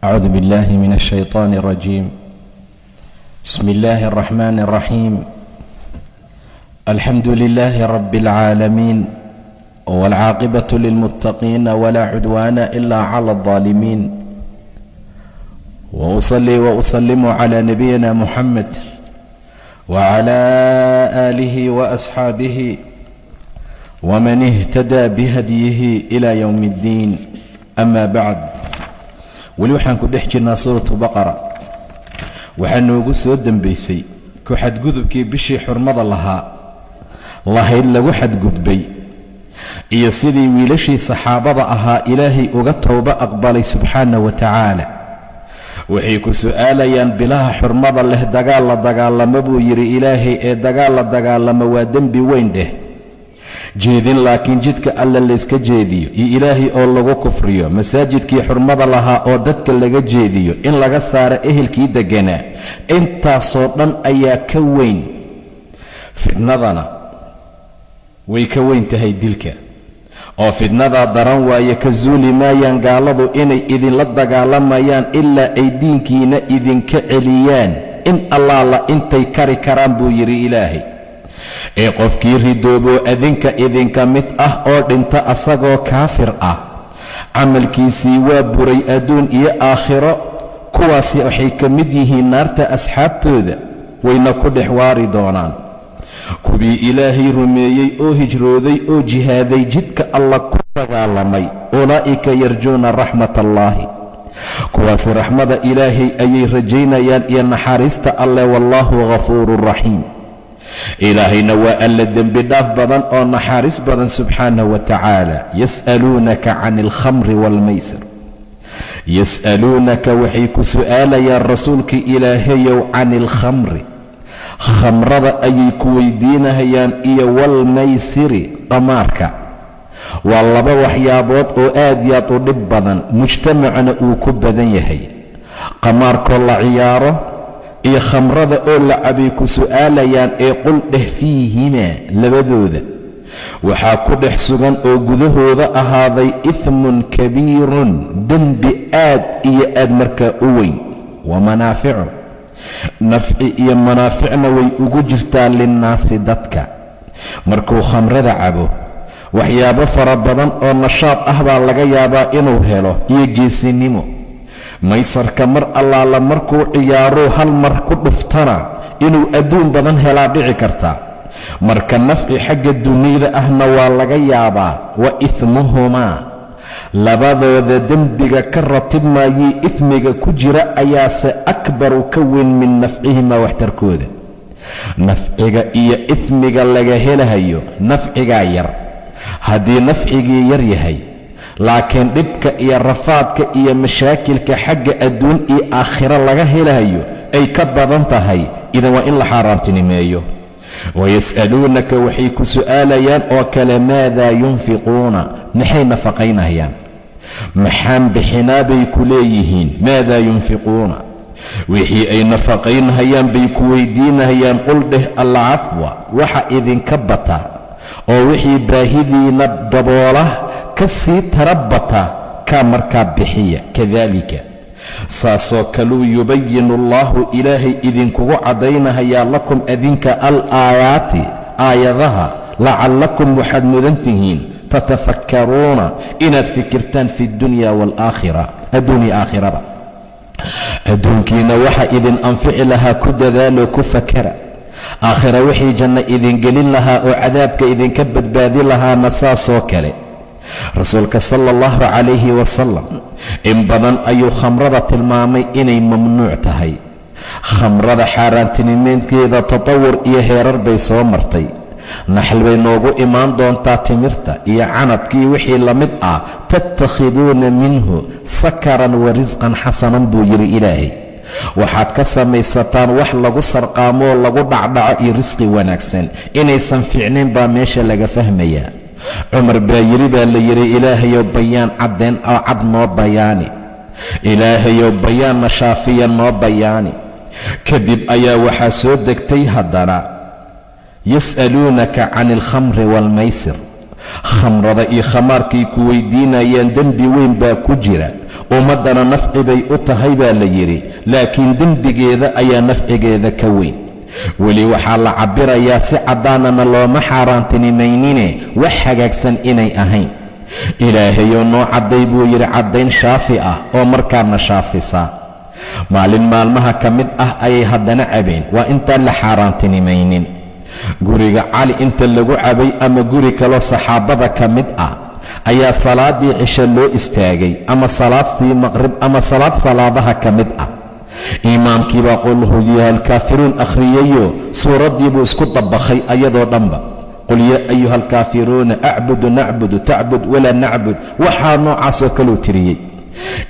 أعوذ بالله من الشيطان الرجيم. بسم الله الرحمن الرحيم. الحمد لله رب العالمين، والعاقبة للمتقين، ولا عدوان إلا على الظالمين. وأصلي وأسلم على نبينا محمد وعلى آله وأصحابه ومن اهتدى بهديه إلى يوم الدين. أما بعد، weli waxaan ku dhex jirnaa suuratu baqara. waxaa noogu soo dembaysay ku xadgudubkii bishii xurmada lahayd lagu xadgudbay, iyo sidii wiilashii saxaabada ahaa ilaahay uga towbo aqbalay subxaanahu wa tacaala. waxay ku su'aalayaan bilaha xurmada leh dagaal la dagaalamo buu yidhi ilaahay, ee dagaal la dagaalamo waa dembi weyn dheh. jeedin laakiin jidka alla layska jeediyo iyo ilaahay oo lagu kufriyo, masaajidkii xurmada lahaa oo dadka laga jeediyo, in laga saaro ehelkii degganaa, intaasoo dhan ayaa ka weyn. fidnadana way ka weyn tahay dilka, oo fidnadaa daran waaye. ka zuuli maayaan gaaladu inay idinla dagaalamayaan ilaa ay diinkiina idinka celiyaan, in allaala intay kari karaan buu yidhi ilaahay. ee qofkii ridooboo adinka idinka mid ah oo dhinta asagoo kaafir ah, camalkiisii waa buray adduun iyo aakhiro. kuwaasi waxay ka mid yihiin naarta asxaabtooda, wayna ku dhex waari doonaan. kuwii ilaahay rumeeyey oo hijrooday oo jihaaday jidka alla ku dagaalamay, ulaa'ika yarjuuna raxmat allaahi, kuwaasi raxmada ilaahay ayay rajaynayaan iyo naxariista alle. wallaahu ghafuurun raxiim. ilaahayna waa alla dembi dhaaf badan oo naxariis badan subxaanahu wa tacaala. yas'aluunaka cani alkhamri waalmaysir. yas'aluunaka waxay ku su'aalayaan rasuulkii ilaahayow cani alkhamri, khamrada ayay ku weydiinahayaan, iyo waalmaysiri, qamaarka. waa laba waxyaabood oo aad iyo aad u dhib badan, mujtamacna uu ku badan yahay. qamaarkoo la ciyaaro iyo khamrada oo la cabay ku su'aalayaan, ee qul dheh fiihimaa, labadooda waxaa ku dhex sugan oo gudahooda ahaaday ihmun kabiirun, dembi aad iyo aad markaa u weyn. wa manaaficu, nafci iyo manaaficna way ugu jirtaa linnaasi, dadka. markuu khamrada cabo waxyaabo fara badan oo nashaad ah baa laga yaabaa inuu helo, iyo geesinimo. maysarka mar allaala markuu ciyaaruu hal mar ku dhuftana inuu adduun badan helaa dhici karta. marka nafci xagga duniyada ahna waa laga yaabaa. wa ihmuhumaa, labadooda dembiga ka ratibmayey ifmiga ku jira ayaase akbaru ka weyn min nafcihimaa, waxtarkooda. nafciga iyo ifmiga laga helahayo, nafcigaa yar haddii nafcigii yar yahay, laakiin dhibka iyo rafaadka iyo mashaakilka xagga adduun iyo aakhiro laga helayo ay ka badan tahay, idan waa in la xaaraantinimeeyo. wayas'aluunaka waxay ku su'aalayaan oo kale, maadaa yunfiquuna, maxay nafaqaynayaan, maxaan bixinaa bay ku leeyihiin. maadaa yunfiquuna, wixii ay nafaqaynhayaan bay ku weydiinahayaan. qul dheh alcafwa, waxa idinka bata oo wixii baahidiina daboola ka sii tarabata, kaa markaa bixiya. kadaalika, saasoo kaluu yubayinu allaahu ilaahay idinkugu caddaynahayaa lakum adinka al-aayaati, aayadaha, lacallakum waxaad mudan tihiin tatafakkaruuna, inaad fikirtaan fi dunya waalaakhira, adduunya aakhiraba. adduunkiina waxa idin anfici lahaa ku dadaaloo ku fakara, aakhira wixii janno idin gelin lahaa oo cadaabka idinka badbaadi lahaana saasoo kale. rasuulka sala allahu calayhi wasalam in badan ayuu khamrada tilmaamay inay mamnuuc tahay. khamrada xaaraantinimeedkeeda tatawur iyo heerar bay soo martay. naxl bay noogu imaan doontaa, timirta iyo canabkii wixii la mid ah. tattakhiduuna minhu sakaran wa risqan xasanan buu yidhi ilaahay. waxaad ka samaysataan wax lagu sarqaamoo lagu dhacdhaco iyo risqi wanaagsan. inaysan fiicnayn baa meesha laga fahmayaa. cumar baa yidhi baa la yidhi, ilaahayow bayaan caddeen oo cad noo bayaani, ilaahayow bayaanna shaafiya noo bayaani. kadib ayaa waxaa soo degtay haddana, yas'aluunaka cani alkhamri waalmaysir, khamrada iyo khamaarkay ku weydiinayaan dembi weyn baa ku jira ummaddana nafci bay u tahay baa la yidhi, laakiin dembigeeda ayaa nafcigeeda ka weyn. weli waxaa la cabbirayaa si caddaanana looma xaaraantinimaynine wax hagaagsan inay ahayn. ilaahayou noo cadday buu yidhi caddayn shaafi ah oo markaana shaafisa. maalin maalmaha ka mid ah ayay haddana cabeen, waa intaan la xaaraantinimaynin. guriga cali inta lagu cabay ama guri kaloo saxaabada ka mid ah ayaa salaaddii cisho loo istaagay, ama salaadsii maqrib ama salaadaha ka mid ah. imaamkii baa qul huwa alkaafiruun akhriyayo suuraddii buu isku dabakhay ayadoo dhanba. qul yaa ayuha alkaafiruuna acbudu nacbudu tacbud walaa nacbud, waxaa noocaasoo kaluu tiriyey.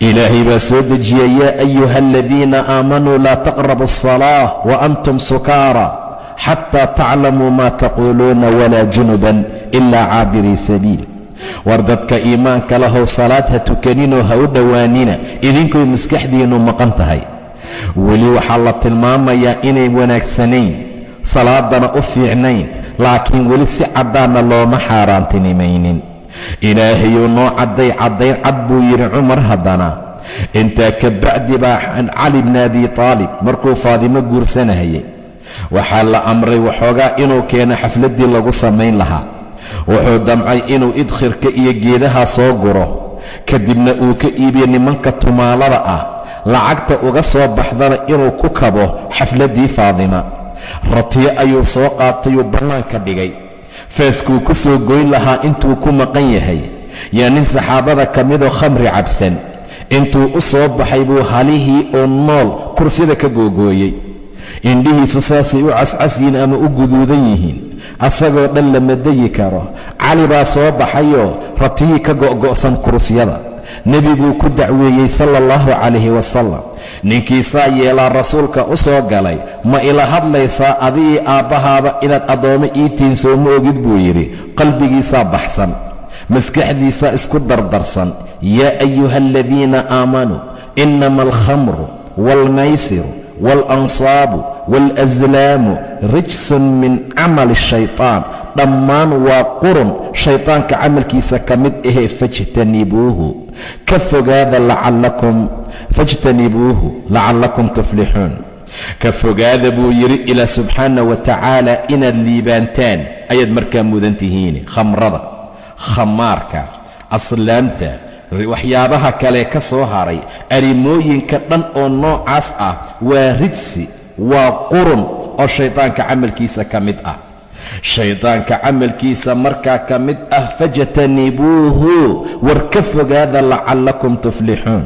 ilaahay baa soo dejiyey yaa ayuha aladiina aamanuu laa taqrabu aلsalaaة waantum sukaara xataa taclamuu maa taquuluuna walaa junuban ilaa caabirii sabiil. war dadka iimaanka lahow salaad ha tukaninoo ha u dhowaanina idinkoy maskaxdiinnu maqan tahay. weli waxaa la tilmaamayaa inay wanaagsanayn, salaadana u fiicnayn, laakiin weli si caddaanna looma xaaraantinimaynin. ilaahayuu noo caddayn cad buu yidhi cumar. haddana intaa ka bacdi baa cali bni abi taalib markuu faadimo guursanahayay waxaa la amray waxoogaa inuu keeno xafladdii lagu samayn lahaa. wuxuu damcay inuu idkhirka iyo geedaha soo guro, kadibna uu ka iibiyo nimanka tumaalada ah, lacagta uga soo baxdana inuu ku kabo xafladdii faadima. ratiyo ayuu soo qaatayuu bannaanka dhigay, feeskuu ku soo goyn lahaa intuu ku maqan yahay. yaa nin saxaabada ka midoo khamri cabsan intuu u soo baxay buu halihii oo nool kursida ka googooyey. indhihiisu saasay u cascasyiin ama u guduudan yihiin, asagoo dhan lama dayi karo. cali baa soo baxayoo ratiyii ka go'go'san kursiyada. nebiguu ku dacweeyey sala allahu calayhi wasalam. ninkiisaa yeelaa rasuulka u soo galay, ma ila hadlaysaa adigii aabbahaaba inaad addoommo ii tihiin soo ma ogid buu yidhi. qalbigiisaa baxsan, maskaxdiisaa isku dardarsan. yaa ayuha aladiina aamanuu inama alkhamru waalmaysiru waalansaabu waalaslaamu rijsun min camali ashaytaan, dhammaan waa qurun shaytaanka camalkiisa ka mid ahee fajtanibuuhu ka fogaada lacallakum tuflixuun. ka fogaada buu yidhi ilaa subxaana wa tacaala inaad liibaantaan ayaad markaa mudan tihiin. khamrada, khamaarka, aslaamta, waxyaabaha kale ka soo haray, arrimooyinka dhan oo noocaas ah waa rijsi, waa qurun oo shaydaanka camalkiisa ka mid ah. shaydaanka camalkiisa markaa ka mid ah fajtanibuuhu, war ka fogaada lacallakum tuflixuun.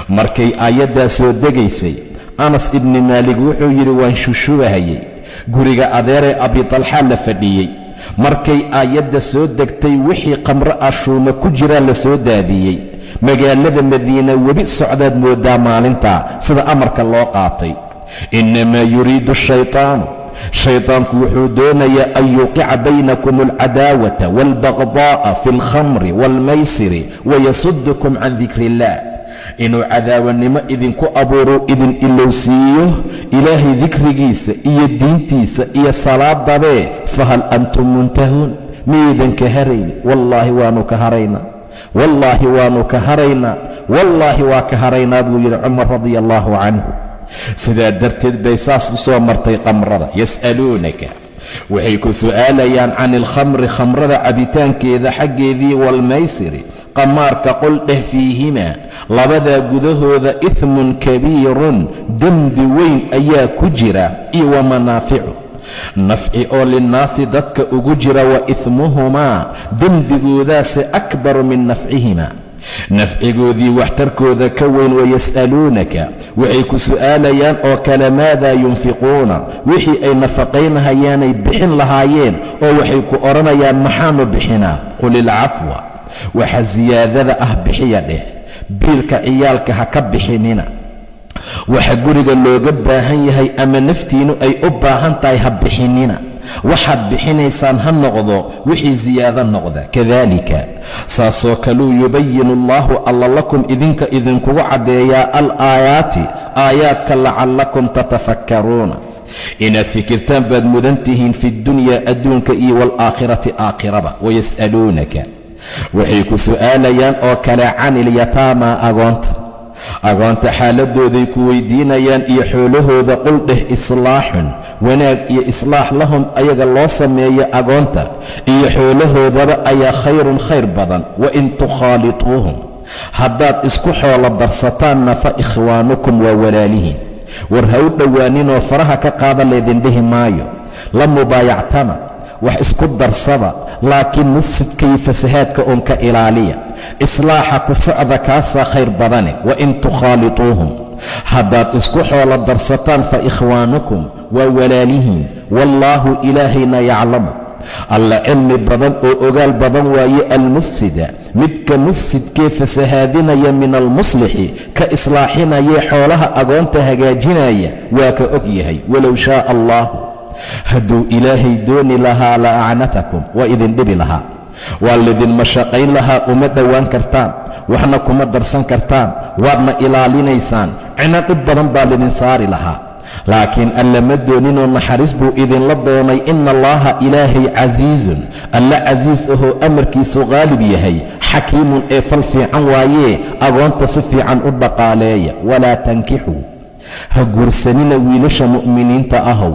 markay aayaddaa soo degaysay anas ibni maalik wuxuu yidhi waan shushubahayey, guriga adeeree abitalxa la fadhiyey. markay aayadda soo degtay wixii qamro ah shuuma ku jiraa la soo daadiyey. magaalada madiina webi socdaad moodaa maalintaa sida amarka loo qaatay. innamaa yuriidu shaytaanu, shaytaanku wuxuu doonayaa an yuuqica baynakum alcadaawata waalbagdaa'a fi alkhamri waalmaysiri wayasudukum can dikri illah, inuu cadaawanimo idinku abuuro, idin ilowsiiyo ilaahay dikrigiisa iyo diintiisa iyo salaadabee. fahal antum muntahuun, miyaydan ka harayn? wallaahi waanu ka haraynaa, wallaahi waanu ka haraynaa, wallaahi waa ka haraynaa buu yidhi cumar radia allaahu canhu. sidaa darteed bay saas u soo martay qamrada. yas'aluunaka, waxay ku su'aalayaan can ilkhamri, khamrada cabitaankeeda xaggeedii, waalmaysiri, qamaarka. qul dheh fiihimaa, labadaa gudahooda ihmun kabiirun, dembi weyn ayaa ku jira, iyo wamanaaficu, nafci oo linnaasi dadka ugu jira. wa ihmuhumaa, dembigoodaase akbaru min nafcihimaa, nafcigoodii waxtarkooda ka weyn. wayas'aluunaka, waxay ku su'aalayaan oo kale maadaa yunfiquuna, wixii ay nafaqaynahayaanay bixin lahaayeen, oo waxay ku odhanayaan maxaanu bixinaa. qul ilcafwa, waxa siyaadada ah bixiya dheh, biilka ciyaalka ha ka bixinina. waxa guriga looga baahan yahay ama naftiinnu ay u baahan tahay ha bixinina. waxaad bixinaysaan ha noqdo wixii siyaado noqda. kadaalika, saasoo kaluu yubayinu allaahu alla lakum idinka idinkugu caddeeyaa alaayaati, aayaadka lacallakum tatafakkaruuna, inaad fikirtaan baad mudan tihiin fi ddunyaa, adduunka iyo waalaakhirati, aakhiraba. wayas'aluunaka, waxay ku su'aalayaan oo kale can ilyataama, agoonta. agoonta xaaladooday ku weydiinayaan iyo xoolahooda. qul dheh islaaxun wanaag iyo islaax lahum ayaga loo sameeyo agoonta iyo xoolahoodaba ayaa khayrun khayr badan. wain tukhaalituuhum haddaad isku xoolo darsataanna fa ikhwaanukum waa walaalihiin. war ha u dhowaaninoo faraha ka qaada leedin dhihi maayo. la mubaayactama wax isku darsada, laakiin mufsidka iyo fasahaadka uun ka ilaaliya. islaaxa ku socda kaasaa khayr badane. wain tukhaalituuhum haddaad isku xoolo darsataan fa ikhwaanukum waa walaalihiin. wallaahu ilaahayna yaclamu alla cilmi badan oo ogaal badan waaye almufsida midka mufsidkee fasahaadinaya min almuslixi ka islaaxinayee xoolaha agoonta hagaajinaya waa ka og yahay. walow shaaa allahu hadduu ilaahay dooni lahaa la acnatakum waa idin dhibi lahaa, waa laydin mashaqayn lahaa. uma dhowaan kartaan, waxna kuma darsan kartaan, waadna ilaalinaysaan. cino dhib badan baa laydin saari lahaa. laakiin alla ma dooninoo naxariis buu idinla doonay. ina allaha ilaahay casiizun alla casiis ahoo amarkiisu qaalib yahay. xakiimun ee fal fiican waayee agoonta si fiican u dhaqaaleeya. walaa tankixuu ha guursanina wiilasha mu'miniinta ahow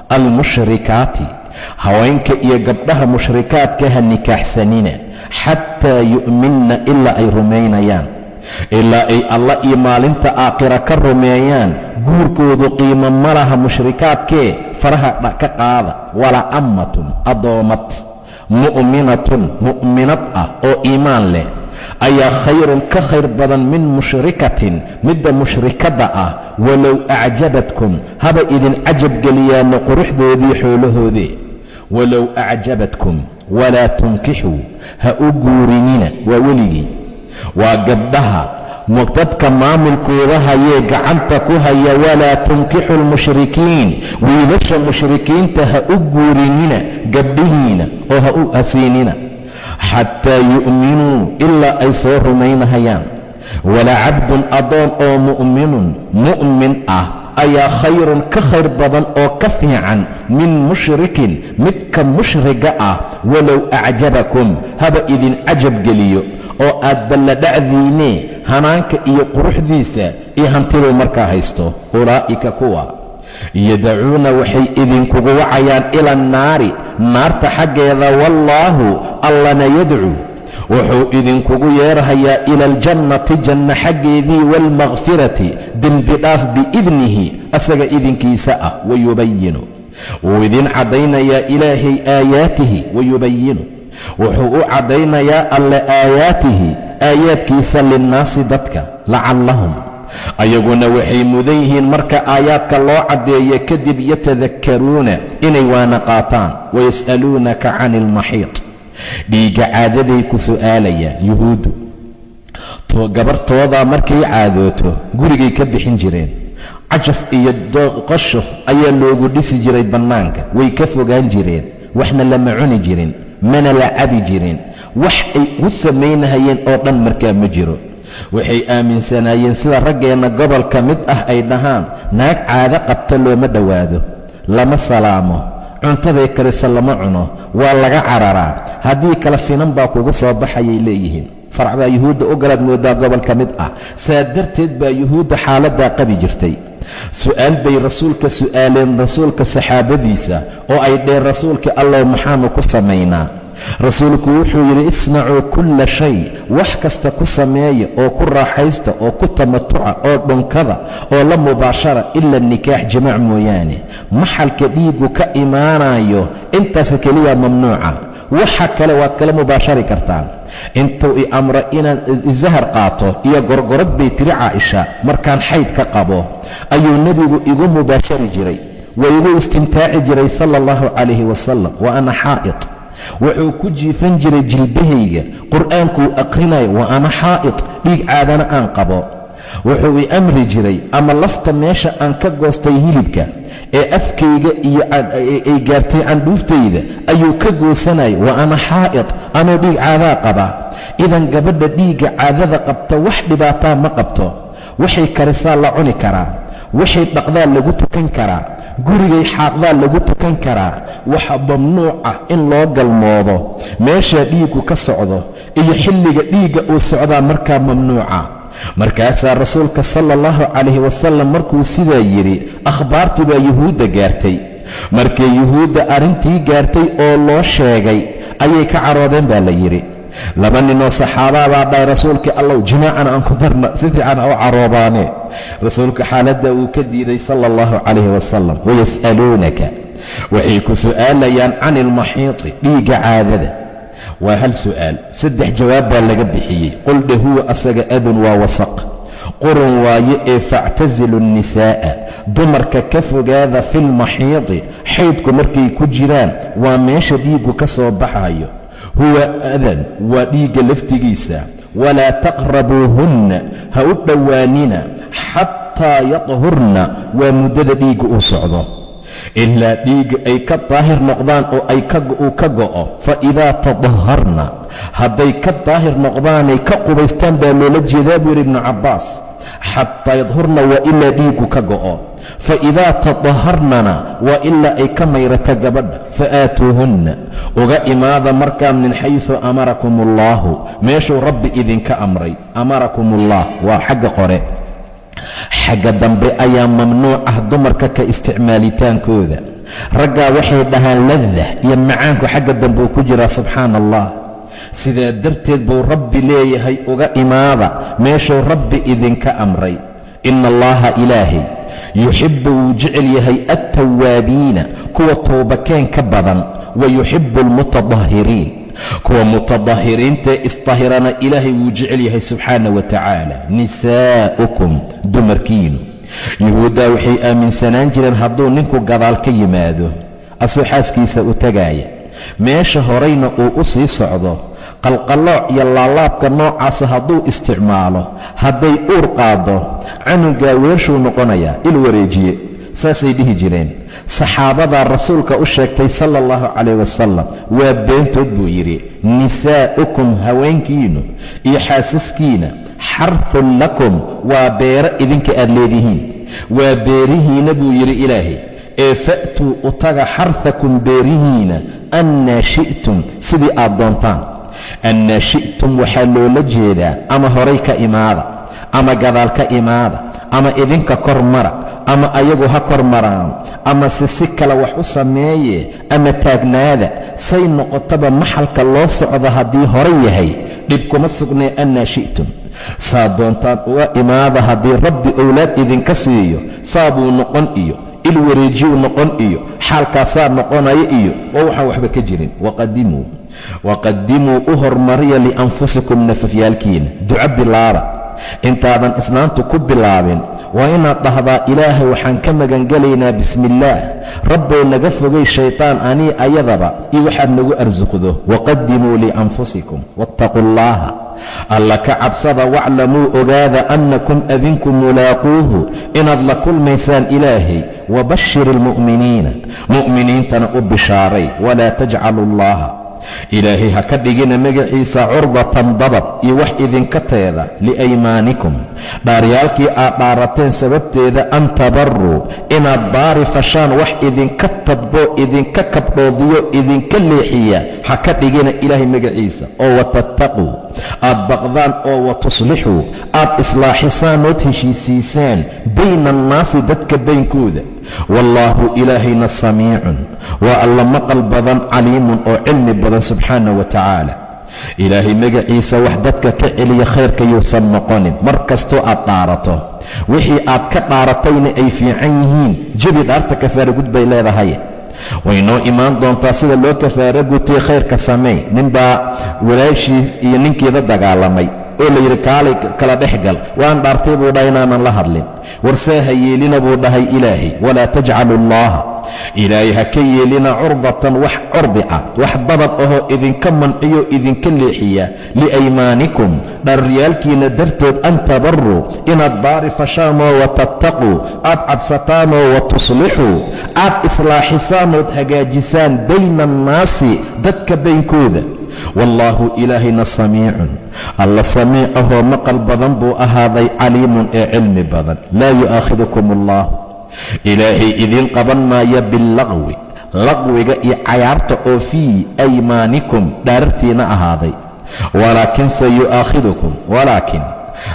almushrikaati haweenka iyo gabdhaha mushrikaadka ha nikaaxsanina xataa yu'minna ilaa ay rumaynayaan, ilaa ay allah iyo maalinta aakhira ka rumeeyaan. guurkoodu qiimo ma laha mushrikaadkee faraha ka qaada. wala ammatun adoomad mu'minatun mu'minad ah oo iimaan leh ayaa khayrun ka khayr badan min mushrikatin midda mushrikadda ah. walow acjabatkum haba idin cajabgeliyaano quruxdoodii xoolahoodee. walow acjabatkum walaa tunkixuu ha u guurinina waa weligii, waa gabdhaha dadka maamulkooda hayee gacanta ku haya. walaa tunkixu lmushrikiin wiilasha mushrikiinta ha u guurinina gabdhihiina oo ha u hasiinina xataa yu'minuu ilaa ay soo rumaynahayaan. wala cabdun adoon oo mu'minun mu'min ah ayaa khayrun ka khayr badan oo ka fiican min mushrikin midka mushriga ah. walow acjabakum haba idin cajab geliyo oo aad balladhacdiinee hanaanka iyo quruxdiisa iyo hantiduu markaa haysto. ulaa'ika kuwa yadacuuna waxay idinkugu wacayaan ila annaari naarta xaggeeda. wallaahu allana yadcuu wuxuu idinkugu yeerhayaa ila aljannati janna xaggeedii waalmakfirati dembi dhaaf biidnihi asaga idinkiisa ah. wayubayinu wuu idin caddaynayaa ilaahay aayaatihi. wayubayinu wuxuu u caddaynayaa alle aayaatihi aayaadkiisa linnaasi dadka lacallahum ayaguna waxay mudan yihiin marka aayaadka loo caddeeyo kadib yatadakkaruuna inay waana qaataan. wayas'aluunaka cani ilmaxiid dhiigga caadaday ku su'aalayaan. yuhuuddu gabartoodaa markay caadooto gurigay ka bixin jireen. cajaf iyo qashuf ayaa loogu dhisi jiray bannaanka. way ka fogaan jireen, waxna lama cuni jirin, mana la cabi jirin. wax ay u samaynahayeen oo dhan markaa ma jiro. waxay aaminsanaayeen sida raggeenna gobol ka mid ah ay dhahaan naag caado qabta looma dhowaado, lama salaamo, cuntaday karisa lama cuno, waa laga cararaa. haddii kale finan baa kugu soo baxayay leeyihiin. farac baa yuhuudda u galaad moodaa gobol ka mid ah. saa darteed baa yuhuudda xaaladdaa qabi jirtay. su'aal bay rasuulka su'aaleen, rasuulka saxaabadiisa, oo ay dheen rasuulka allow maxaanu ku samaynaa? rasuulku wuxuu yidhi isnacuu kulla shay wax kasta ku sameeya oo ku raaxaysta oo ku tamatuca oo dhunkada oo la mubaashara ila nikaax jimaac mooyaane. maxalka dhiigu ka imaanayo intaas keliya mamnuuca. waxa kale waad kala mubaashari kartaan. intuu i amra inaan izahar qaato iyo gorgorad bay tiri caaisha markaan xayd ka qabo ayuu nebigu igu mubaashari jiray, waa igu istimtaaci jiray sala allahu calayhi wasalam wa ana xaa'id. wuxuu ku jiifan jiray jilbahayga, qur'aankuu aqrinaya wa ana xaa'id, dhiig caadana aan qabo. wuxuu i amri jiray ama lafta meesha aan ka goostay hilibka ee afkayga iyo ay gaartay candhuuftayda ayuu ka goosanaya wa ana xaa'id, anuu dhiig caadaa qaba. idan gabadha dhiigga caadada qabta wax dhibaataa ma qabto. waxay karisaa la cuni karaa, waxay dhaqdaa lagu tukan karaa, gurigay xaaqdaa lagu tukan karaa. waxa mamnuuc ah in loo galmoodo meesha dhiiggu ka socdo iyo xilliga dhiigga uu socdaa markaa mamnuuca. markaasaa rasuulka sala allahu calayhi wasalam markuu sidaa yidhi akhbaartii baa yuhuudda gaartay. markay yuhuudda arrintii gaartay oo loo sheegay ayay ka caroodeen baa la yidhi. laba ninoo saxaabaa baa dhahay rasuulkii allow jimaacan aan ku darna si fiican ha u caroobaane. rasuulka xaaladda uu ka diiday sala allahu calayhi wasalam. wayas'aluunaka waxay ku su'aalayaan can ilmaxiidi dhiigga caadada. waa hal su'aal, 3 jawaab baa laga bixiyey. qul dhe huwa asaga adun waa wasaq, qurun waaye ee factasilu nnisaa'a dumarka ka fogaada filmaxiidi xaydku markay ku jiraan waa meesha dhiiggu ka soo baxayo. huwa adan waa dhiigga laftigiisa. walaa taqrabuuhunna ha u dhowaanina xataa yadhurna waa muddada dhiigga uu socdo, ilaa dhiigga ay ka daahir noqdaan oo uu ka go'o. fa idaa tadaharna hadday ka daahir noqdaanay ka qubaystaan baa loola jeedaa buu yidhi ibnu cabbaas. xataa yadhurna waa ilaa dhiiggu ka go'o. fa idaa tadaharnana waa ilaa ay ka mayrato gabadha. fa aatuuhunna uga imaada markaa min xaysu amarakum allaahu meeshuu rabbi idinka amray. amarakum ullah waa xagga qore. xagga dambe ayaa mamnuuc ah dumarka ka isticmaalitaankooda. raggaa waxay dhahaan ladah iyo macaanku xagga dambe uu ku jiraa. subxaana allah. sidaa darteed buu rabbi leeyahay uga imaada meeshuu rabbi idinka amray. ina allaha ilaahay yuxibbu wuu jecel yahay attawaabiina kuwa toobakeen ka badan, wa yuxibbu almutadahiriin kuwa mutadahiriintae isdahirana ilaahay wuu jecel yahay subxaana wa tacaala. nisaa'ukum dumarkiinu. yuhuuddaa waxay aaminsanaan jireen hadduu ninku gadaal ka yimaado asoo xaaskiisa u tagaaya, meesha horayna uu u sii socdo, qalqallooc iyo laalaabka noocaasa hadduu isticmaalo, hadday uur qaado canugaa weershuu noqonayaa il wareejiye. saasay dhihi jireen. saxaabadaa rasuulka u sheegtay sala allahu calayh wasalam. waa beentood buu yidhi. nisaa'ukum haweenkiinu iyo xaasaskiina xarthun lakum waa beero idinka aad leedihiin, waa beerihiina buu yidhi ilaahay. ee fa'tuu u taga xarthakum beerihiina annaa shi'tum sidii aad doontaan. annaa shi'tum waxaa loola jeedaa ama horay ka imaada, ama gadaal ka imaada, ama idinka kor mara, ama ayagu ha kor maraan, ama si kale wax u sameeye, ama taagnaada. say noqotaba maxalka loo socdo haddii hore yahay dhib kuma sugnee. annaa shi'tum saa doontaan uga imaada. haddii rabbi owlaad idinka siiyo saa buu noqon iyo il wareejiyuu noqon iyo xaalkaasaa noqonaya iyo waa waxaan waxba ka jirin. waqadimuu u hormariya lianfusikum nafafyaalkiina. duco bilaaba intaadan isnaantu ku bilaabin. waa inaad dhahdaa ilaahay waxaan ka magangelaynaa bismillaah, rabbow naga fogay shaytaan anii ayadaba iyo waxaad nagu arsuqdo. waqadimuu lianfusikum wattaquu llaaha alla ka cabsada. waclamuu ogaada annakum adinku mulaaquuhu inaad la kulmaysaan ilaahay. wabashir ilmu'miniina mu'miniintana u bishaaray. walaa tajcalu llaha ilaahay ha ka dhigina magaciisa curdatan dabab iyo wax idinka teeda liaymaanikum dhaaryaalkii aad dhaarateen sababteeda an tabaruu inaad baari fashaan wax idinka tadbo idinka kabdhoodiyo idinka leexiya ha ka dhigina ilaahay magaciisa. oo watattaquu aad baqdaan oo watuslixuu aad islaaxisaan ood heshiisiisaan bayna annaasi dadka baynkooda. wallaahu ilaahayna samiicun waa alla maqal badan, caliimun oo cilmi badan subxaana wa tacaala. ilaahay magaciisa wax dadka ka celiya khayrka yuusan noqonin. mar kastoo aad dhaarato wixii aad ka dhaaratayna ay fiican yihiin, jebi dhaarta kafaara gud bay leedahay. way noo imaan doontaa sida loo kafaara gutay khayrka sameey. ninbaa walaashiis iyo ninkeeda dagaalamay oo la yidhi kaalay kala dhex gal. waan dhaartay buu dhahay inaanan la hadlin. warsaa ha yeelina buu dhahay ilaahay. walaa tajcalu llaaha ilaahay ha ka yeelina curdatan wax curdi ah, wax dabad ahoo idinka manciyo idinka leexiya liaymaanikum dharyaalkiina dartood. an tabaruu inaad baari fashaanoo watattaquu aad cabsataanoo watuslixuu aad islaaxisaanood hagaajisaan bayna annaasi dadka baynkooda. wallaahu ilaahayna samiicun alla samiicahoo maqal badan buu ahaaday, caliimun ee cilmi badan. laa yu'aakhidukum allahu ilaahay idiin qaban maaya billaqwi laqwiga iyo cayaarta oo fii aymaanikum dhaarartiina ahaaday. walaakin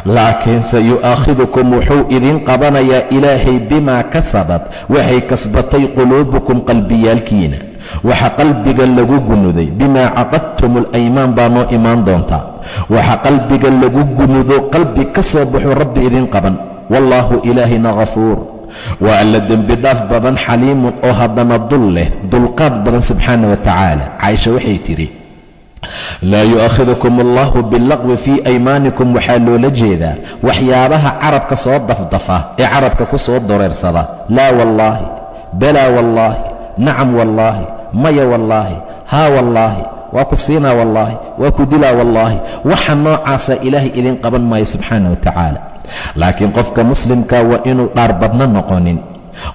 laakiinse yu'aakhidukum wuxuu idin qabanayaa ilaahay bimaa kasabat waxay kasbatay quluubukum qalbiyaalkiina, waxa qalbiga lagu gunuday. bimaa caqadtum alaymaan baa noo imaan doontaa. waxa qalbiga lagu gunudo qalbi ka soo baxuu rabbi idin qaban. wallaahu ilaahina ghafuur, waa alla dembi dhaaf badan, xaliimun oo haddana dul leh, dulqaad badan subxaana wa tacaala. caaisha waxay tidhi laa yu'aakhidukum allahu billaqwi fii aymaanikum, waxaa loola jeedaa waxyaabaha carabka soo dafdafa ee carabka ku soo doreersada. laa wallaahi, balaa wallaahi, nacam wallaahi, maya wallaahi, haa wallaahi, waa ku siinaa wallaahi, waa ku dilaa wallaahi. waxa noocaasa ilaahay idin qaban maayo subxaana wa tacaala. laakiin qofka muslimka waa inuu dhaar badna noqonin.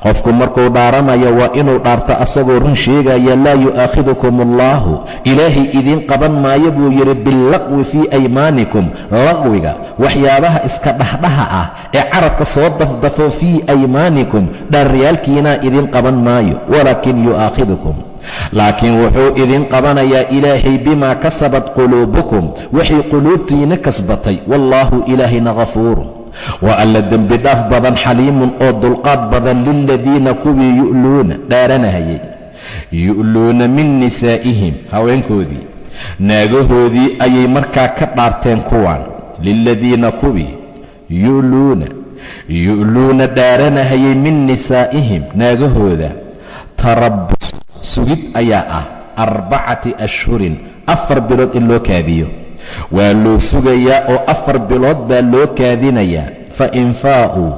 qofku markuu dhaaranayo waa inuu dhaarto asagoo run sheegaya. laa yu'aakhidukum allaahu, ilaahay idiin qaban maayo buu yidhi billaqwi fii aymaanikum, laqwiga waxyaabaha iska dhahdhaha ah ee carabka soo dafdafo fii aymaanikum, dhaariyaalkiinaa idiin qaban maayo. walaakin yu'aakhidukum, laakiin wuxuu idin qabanayaa ilaahay bimaa kasabat quluubukum, waxay quluubtiina kasbatay. wallaahu ilaahina ghafuurun, waa alla dembi dhaaf badan, xaliimun oo dulqaad badan. liladiina kuwii yu'luuna dhaaranahayay, yu'luuna min nisaa'ihim, haweenkoodii naagahoodii ayay markaa ka dhaarteen kuwaan. liladiina kuwii yu'luuna dhaaranahayay min nisaa'ihim naagahooda, tarabbus sugid ayaa ah 4 ashhurin, 4 bilood in loo kaadiyo. waa loo sugayaa oo 4 bilood baa loo kaadinayaa. fa in faa'uu,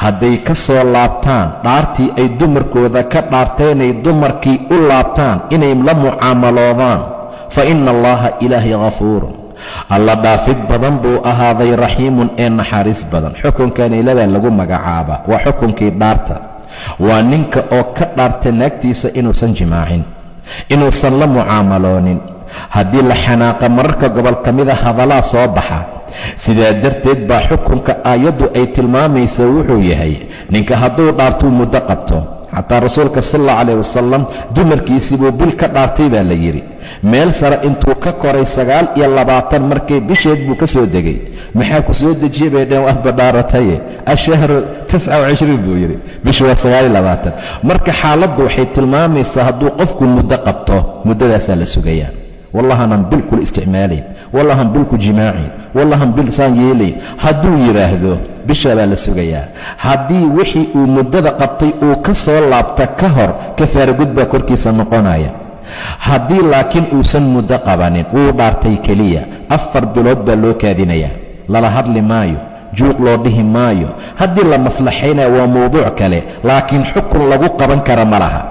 hadday ka soo laabtaan dhaartii ay dumarkooda ka dhaarteenay dumarkii u laabtaan inay la mucaamaloodaan, fa ina allaha ilaahay ghafuurun, alla dhaafid badan buu ahaaday, raxiimun ee naxariis badan. xukunkan iladaa lagu magacaabaa, waa xukunkii dhaarta. waa ninka oo ka dhaarta naagtiisa inuusan jimaacin, inuusan la mucaamaloonin. haddii la xanaaqa mararka gobol ka mida hadallaa soo baxa. sidaa darteed baa xukunka aayaddu ay tilmaamaysa wuxuu yahay ninka hadduu dhaartuu muddo qabto. xataa rasuulka sal allahu calayh wasalam dumarkiisii buu bil ka dhaartay baa la yidhi. meel sare intuu ka koray 29 markay bisheed buu ka soo degay. maxaa ku soo dejiyey bay dheen waadba dhaarataye, ashahru 29 buu yidhi, bishu waa 29. marka xaaladdu waxay tilmaamaysaa hadduu qofku muddo qabto, muddadaasaa la sugayaa. wallahanan bil kula isticmaalayn, wallahan bil ku jimaacayn, wallahan bil saan yeelayn hadduu yidhaahdo, bishaa baa la sugayaa. haddii wixii uu muddada qabtay uu ka soo laabta ka hor, kafaara gud baa korkiisa noqonaya. haddii laakiin uusan muddo qabanin, wuu dhaartay keliya, 4 bilood baa loo kaadinayaa. lala hadli maayo, juuq loo dhihi maayo. haddii la maslaxaynaya waa mawduuc kale, laakiin xukun lagu qaban kara ma laha.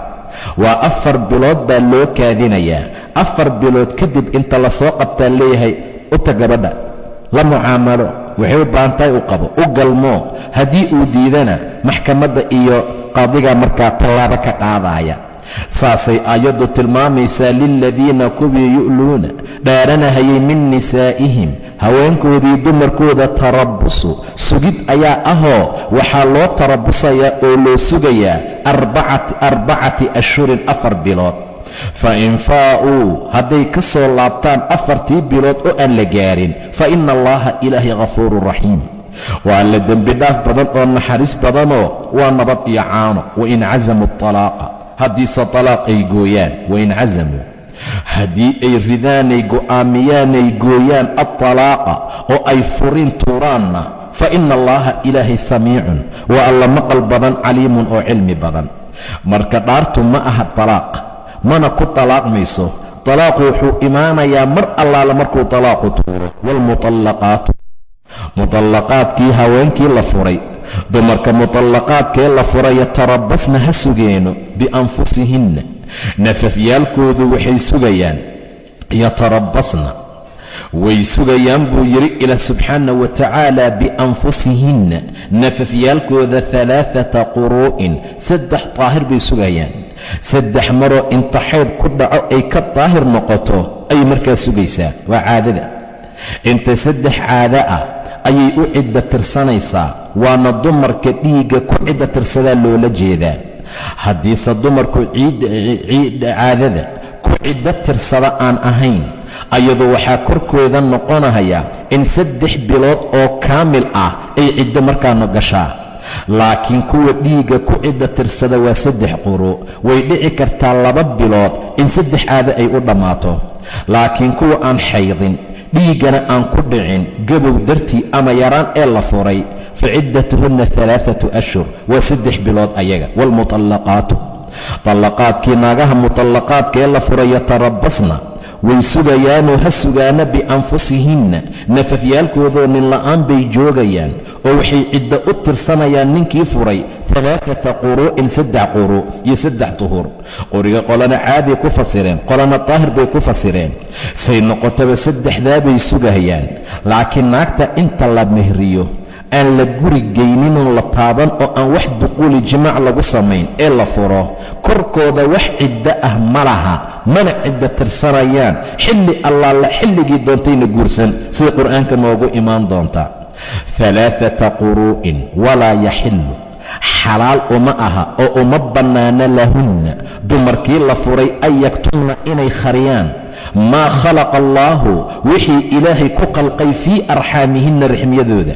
waa 4 bilood baa loo kaadinayaa. 4 bilood kadib inta la soo qabtaa leeyahay uta gabadha la mucaamalo, waxay u baahantahay u qabo, u galmoo. haddii uu diidana maxkamadda iyo qaadiga markaa tallaabo ka qaadaya. saasay aayaddu tilmaamaysaa. liladiina kuwii yu'luuna dhaaranahayay min nisaa'ihim, haweenkoodii dumarkooda, tarabbusu sugid ayaa ahoo waxaa loo tarabusayaa oo loo sugayaa 4 ashhurin, 4 bilood. fa in faa'uu, hadday ka soo laabtaan 4tii bilood oo aan la gaarin, fa ina allaha ilaahay ghafuurun raxiim, waa alla dembi dhaaf badan oo naxariis badanoo waa nabad iyo caano. wain cazamuu alaaqa, haddiise talaaq ay gooyaan, wain cazamuu, haddii ay ridaanay go'aamiyaanay gooyaan altalaaqa oo ay furin tuuraanna, fa ina allaha ilaahay samiicun, waa alla maqal badan, caliimun oo cilmi badan. marka dhaartu ma aha talaaq, mana ku talaaqmayso. talaaqu wuxuu imaanayaa mar allaala markuu talaaqu tuuro. waalmutallaqaatu, mutallaqaadkii haweenkii la furay, dumarka mutallaqaadkee la furay, yatarabasna ha sugeeno bianfusihinna, nafafyaalkoodu waxay sugayaan, yatarabasna way sugayaan buu yidhi ilaah subxaana wa tacaala, bianfusihinna nafafyaalkooda 3 quruu'in, 3 daahir bay sugayaan. 3 maroo inta xayd ku dhaco ay ka daahir noqoto ayay markaa sugaysaa. waa caadada. inta 3 caado ah ayay u cidda tirsanaysaa. waana dumarka dhiigga ku cidda tirsadaa loola jeedaa. haddiise dumarku caadada ku ciddo tirsada aan ahayn, ayadoo waxaa korkooda noqonaya in 3 bilood oo kaamil ah ay ciddo markaana gashaa. laakiin kuwa dhiigga ku cidda tirsada waa 3 quru. way dhici kartaa 2 bilood in 3 caado ay u dhammaato. laakiin kuwa aan xaydin, dhiiggana aan ku dhicin gabow dartii ama yaraan ee la furay, fa ciddatuhunna 3 ashhur, waa 3 bilood ayaga. waalmutallaqaatu, tallaqaadkii naagaha mutallaqaadka ee la furay, yatarabasna way sugayaanoo ha sugaana bianfusihinna, nafafyaalkoodoo nin la'aan bay joogayaan oo waxay ciddo u tirsanayaan ninkii furay 3 quruu'in 3 quru iyo 3 tuhur. qoriga qolana caadi ku fasireen, qolana daahir bay ku fasireen. say noqotaba 3daa bay sugayaan. laakiin naagta inta la mehriyo aan la guri geyninoo la taaban oo aan wax duquuli jimaac lagu samayn ee la furo, korkooda wax ciddo ah ma laha, mana ciddo tirsanayaan. xilli allaala xilligii doontayna guursan, sida qur'aanka noogu imaan doonta. 3 quruu'in walaa yaxillu, xalaal uma aha oo uma bannaana lahunna dumarkii la furay an yaktumna inay khariyaan maa khalaqa allaahu wixii ilaahay ku qalqay fii arxaamihinna rixmyadooda.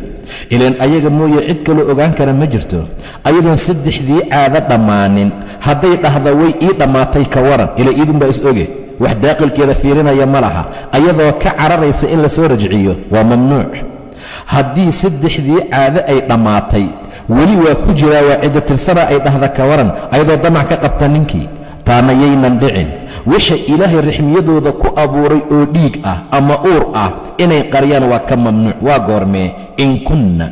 ilaan ayaga mooye cid kaloo ogaan kara ma jirto. ayadoon 3dii caado dhammaanin hadday dhahda way ii dhammaatay ka waran, ila idinbaa is oge, wax daaqilkeeda fiirinaya ma laha. ayadoo ka cararaysa in la soo rajciyo waa mamnuuc. haddii 3dii caado ay dhammaatay weli waa ku jiraa, waa ciddo tirsana ay dhahda ka waran, ayadoo damac ka qabta ninkii, taana yaynan dhicin. waxa ilaahay rixmiyadooda ku abuuray oo dhiig ah ama uur ah inay qariyaan waa ka mamnuuc. waa goormee? in kunna,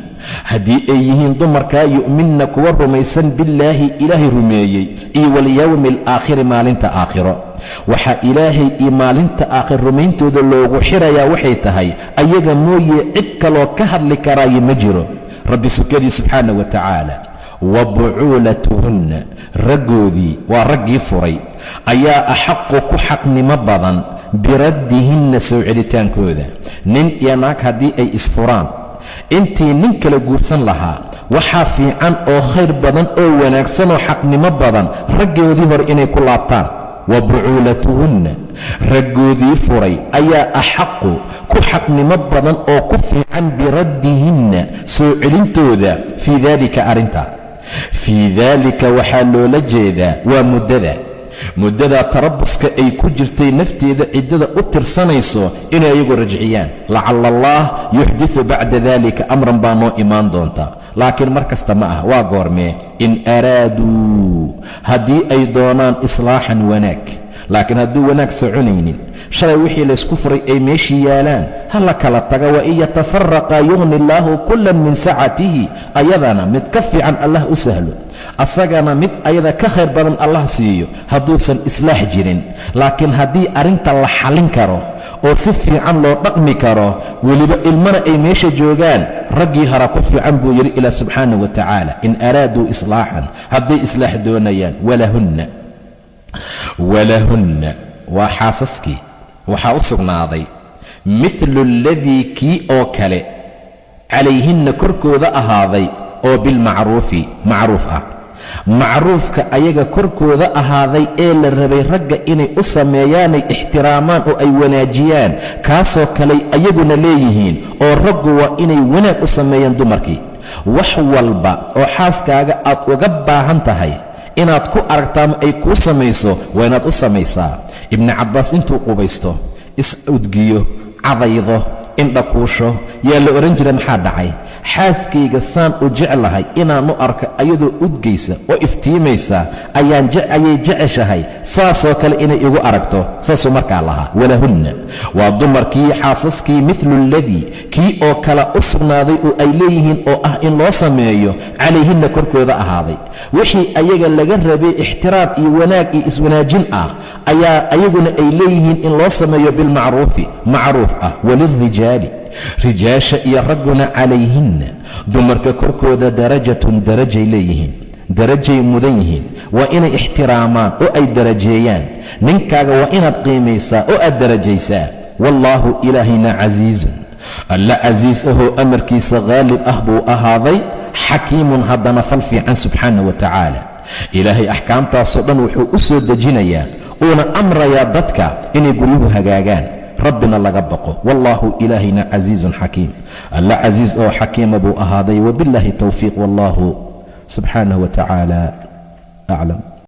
haddii ay yihiin dumarkaa yu'minna kuwa rumaysan billaahi ilaahay rumeeyey iyo walyowmi alaakhiri maalinta aakhiro. waxaa ilaahay iyo maalinta aakhir rumayntooda loogu xirayaa waxay tahay ayaga mooye cid kaloo ka hadli karaayo ma jiro. rabbi sukadii subxaana wa tacaala. wa bucuulatuhunna, raggoodii waa raggii furay ayaa axaqu ku xaqnimo badan biraddihinna soo celitaankooda. nin iyo naag haddii ay isfuraan intii nin kala guursan lahaa, waxaa fiican oo khayr badan oo wanaagsanoo xaqnimo badan raggoodii hore inay ku laabtaan. wa bucuulatuhunna, raggoodii furay ayaa axaqu ku xaqnimo badan oo ku fiican biraddihinna soo celintooda fii daalika arrinta. fii daalika waxaa loola jeedaa waa muddada tarabuska ay ku jirtay nafteeda ciddada u tirsanayso inay ayagu rajciyaan. lacala allah yuxdiu bacda dalika amran baa noo imaan doonta. laakiin mar kasta ma ah. waa goormee? in araaduu, haddii ay doonaan islaaxan wanaag. laakiin hadduu wanaag soconaynin, shalay wixii laysku furay ay meeshii yaalaan, ha la kala taga. wain yatafaraqa yugni illaahu kullan min sacatihi, ayadana mid ka fiican allah u sahlo, asagana mid ayada ka khayr badan allah siiyo hadduusan islaax jirin. laakiin haddii arrinta la xallin karo oo si fiican loo dhaqmi karo, weliba ilmana ay meesha joogaan, raggii hara ku fiican buu yidhi ilaa subxaana wa tacaala. in araaduu islaaxan, hadday islaax doonayaan. walahunna waa xaasaskii, waxaa u sugnaaday midlu aladii kii oo kale calayhinna korkooda ahaaday oo bilmacruufi macruuf ah. macruufka ayaga korkooda ahaaday ee la rabay ragga inay u sameeyaanay ixtiraamaan oo ay wanaajiyaan, kaasoo kaley ayaguna leeyihiin. oo raggu waa inay wanaag u sameeyaan dumarkii. wax walba oo xaaskaaga aad uga baahan tahay inaad ku aragta ama ay kuu samayso waa inaad u samaysaa. ibni cabbaas intuu qubaysto, is-udgiyo, cadaydo, indhakuusho, yaa la odhan jira maxaa dhacay? xaaskayga saan u jeclahay inaan u arko ayadoo udgaysa oo iftiimaysa ayay jeceshahay saasoo kale inay igu aragto. saasuu markaa lahaa. walahunna waa dumarkii xaasaskii midlu aladii kii oo kale u sugnaaday oo ay leeyihiin oo ah in loo sameeyo calayhinna korkooda ahaaday. wixii ayaga laga rabay ixtiraam iyo wanaag iyo iswanaajin ah ayaa ayaguna ay leeyihiin in loo sameeyo bilmacruufi macruuf ah. walilrijaali, rijaasha iyo ragguna calayhinna dumarka korkooda darajatun, darajay leeyihiin, darajay mudan yihiin. waa inay ixtiraamaan oo ay darajeeyaan. ninkaaga waa inaad qiimaysaa oo aad darajaysaa. wallaahu ilaahayna casiizun, alla casiis ahoo amarkiisa haalib ah buu ahaaday. xakiimun, haddana fal fiican subxaana wa tacaala. ilaahay axkaamtaasoo dhan wuxuu u soo dejinayaa uuna amrayaa dadka inay guryuhu hagaagaan, rabbina laga baqo. wallaahu ilaahayna casiizun xakiim, alla casiiz oo xakiima buu ahaaday. wabillaahi towfiiq, wallaahu subxaanahu wa tacaala aclam.